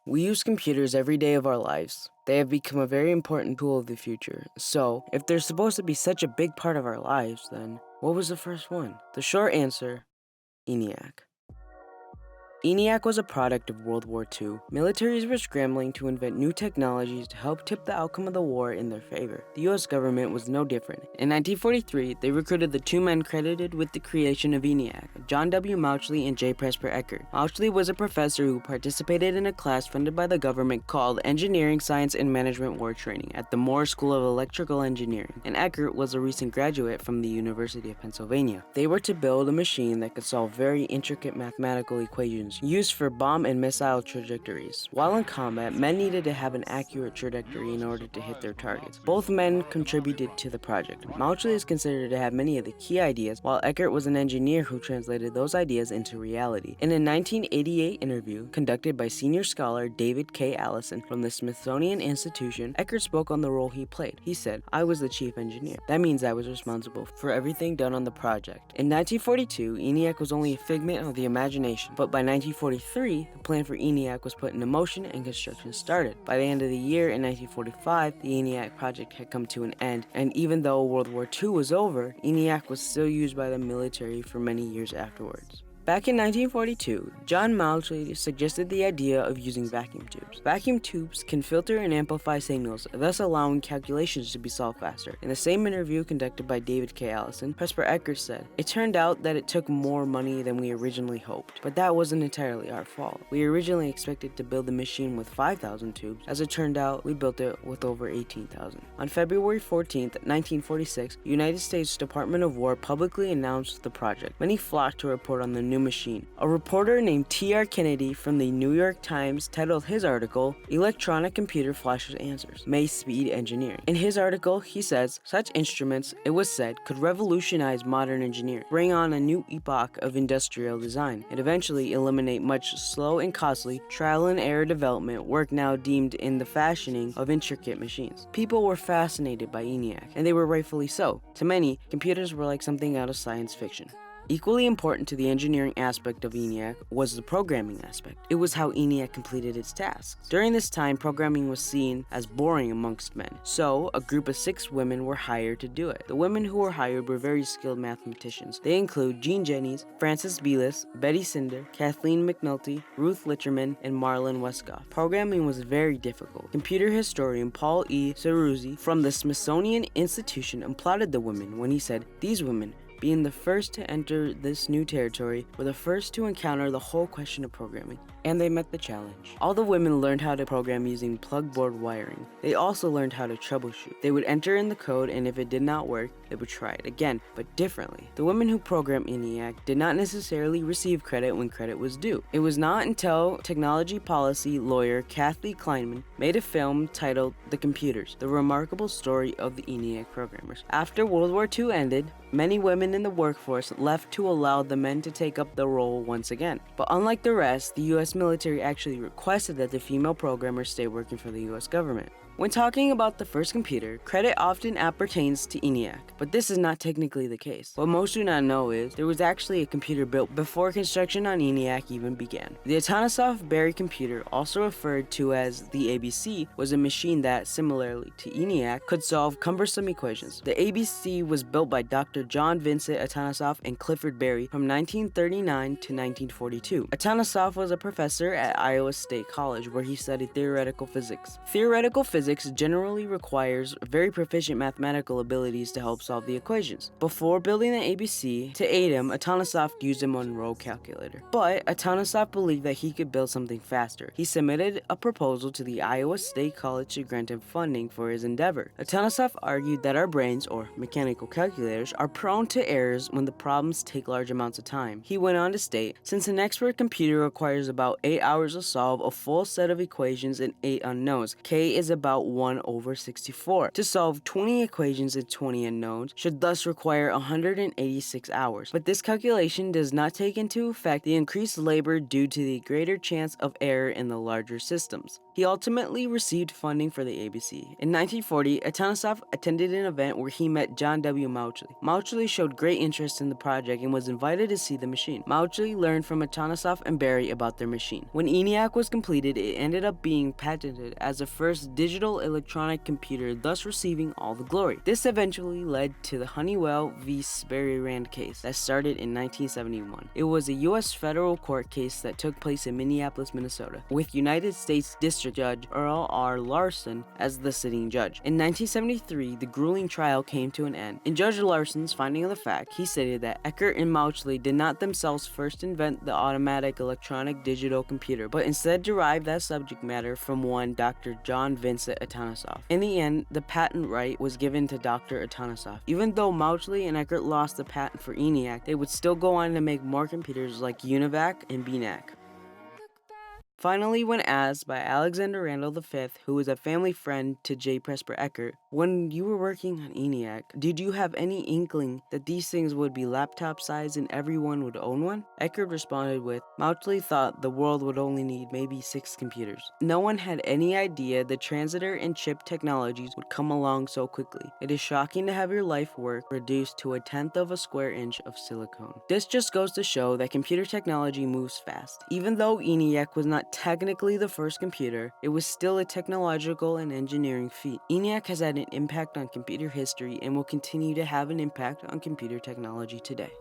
We use computers every day of our lives. They have become a very important tool of the future. So, if they're supposed to be such a big part of our lives, then what was the first one? The short answer, ENIAC. ENIAC was a product of World War II. Militaries were scrambling to invent new technologies to help tip the outcome of the war in their favor. The US government was no different. In 1943, they recruited the two men credited with the creation of ENIAC, John W. Mauchly and J. Presper Eckert. Mauchly was a professor who participated in a class funded by the government called Engineering Science and Management War Training at the Moore School of Electrical Engineering, and Eckert was a recent graduate from the University of Pennsylvania. They were to build a machine that could solve very intricate mathematical equations used for bomb and missile trajectories. While in combat, men needed to have an accurate trajectory in order to hit their targets. Both men contributed to the project. Mauchly is considered to have many of the key ideas, while Eckert was an engineer who translated those ideas into reality. In a 1988 interview conducted by senior scholar David K. Allison from the Smithsonian Institution, Eckert spoke on the role he played. He said, "I was the chief engineer. That means I was responsible for everything done on the project." In 1942, ENIAC was only a figment of the imagination, but by 1943, the plan for ENIAC was put into motion and construction started. By the end of the year in 1945, the ENIAC project had come to an end, and even though World War II was over, ENIAC was still used by the military for many years afterwards. Back in 1942, John Mauchly suggested the idea of using vacuum tubes. Vacuum tubes can filter and amplify signals, thus allowing calculations to be solved faster. In the same interview conducted by David K. Allison, Presper Eckert said, "It turned out that it took more money than we originally hoped, but that wasn't entirely our fault. We originally expected to build the machine with 5,000 tubes. As it turned out, we built it with over 18,000. On February 14, 1946, the United States Department of War publicly announced the project. Many flocked to report on the new machine. A reporter named T.R. Kennedy from the New York Times titled his article, "Electronic Computer Flashes Answers, May Speed Engineering." In his article, he says, "Such instruments, it was said, could revolutionize modern engineering, bring on a new epoch of industrial design, and eventually eliminate much slow and costly trial and error development work now deemed in the fashioning of intricate machines." People were fascinated by ENIAC, and they were rightfully so. To many, computers were like something out of science fiction. Equally important to the engineering aspect of ENIAC was the programming aspect. It was how ENIAC completed its tasks. During this time, programming was seen as boring amongst men, so a group of 6 women were hired to do it. The women who were hired were very skilled mathematicians. They include Jean Jennings, Frances Belis, Betty Cinder, Kathleen McNulty, Ruth Litcherman, and Marlon Westcott. Programming was very difficult. Computer historian Paul E. Ceruzzi from the Smithsonian Institution applauded the women when he said, "These women, being the first to enter this new territory, were the first to encounter the whole question of programming, and they met the challenge." All the women learned how to program using plugboard wiring. They also learned how to troubleshoot. They would enter in the code, and if it did not work, they would try it again, but differently. The women who programmed ENIAC did not necessarily receive credit when credit was due. It was not until technology policy lawyer Kathy Kleinman made a film titled "The Computers: The Remarkable Story of the ENIAC Programmers." After World War II ended, many women in the workforce left to allow the men to take up the role once again. But unlike the rest, the US military actually requested that the female programmers stay working for the US government. When talking about the first computer, credit often appertains to ENIAC, but this is not technically the case. What most do not know is there was actually a computer built before construction on ENIAC even began. The Atanasoff Berry computer, also referred to as the ABC, was a machine that, similarly to ENIAC, could solve cumbersome equations. The ABC was built by Dr. John Vincent Atanasoff and Clifford Berry from 1939 to 1942. Atanasoff was a professor at Iowa State College where he studied theoretical physics. Theoretical physics generally requires very proficient mathematical abilities to help solve the equations. Before building the ABC, to aid him, Atanasoff used a Monroe calculator. But Atanasoff believed that he could build something faster. He submitted a proposal to the Iowa State College to grant him funding for his endeavor. Atanasoff argued that our brains, or mechanical calculators, are prone to errors when the problems take large amounts of time. He went on to state, "Since an expert computer requires about 8 hours to solve a full set of equations and 8 unknowns, K is about about 1 over 64. To solve 20 equations and 20 unknowns should thus require 186 hours, but this calculation does not take into effect the increased labor due to the greater chance of error in the larger systems. He ultimately received funding for the ABC. In 1940, Atanasoff attended an event where he met John W. Mauchly. Mauchly showed great interest in the project and was invited to see the machine. Mauchly learned from Atanasoff and Barry about their machine. When Eniac was completed, it ended up being patented as the first digital electronic computer, thus receiving all the glory. This eventually led to the Honeywell v. Sperry Rand case that started in 1971. It was a U.S. federal court case that took place in Minneapolis, Minnesota, with United States District Judge Earl R. Larson as the sitting judge. In 1973, the grueling trial came to an end. In Judge Larson's finding of the fact, he stated that Eckert and Mauchly did not themselves first invent the automatic electronic digital computer, but instead derived that subject matter from one Dr. John Vincent Atanasoff. In the end, the patent right was given to Dr. Atanasoff. Even though Mauchly and Eckert lost the patent for Eniac, they would still go on to make more computers like UNIVAC and BNAC. Finally, when asked by Alexander Randall V, who was a family friend to J. Presper Eckert, when you were working on ENIAC, did you have any inkling that these things would be laptop size and everyone would own one? Eckert responded with, Mauchly thought the world would only need maybe 6 computers. No one had any idea the transitor and chip technologies would come along so quickly. It is shocking to have your life work reduced to 1/10 of a square inch of silicone. This just goes to show that computer technology moves fast. Even though ENIAC was not technically the first computer, it was still a technological and engineering feat. ENIAC has had an impact on computer history and will continue to have an impact on computer technology today.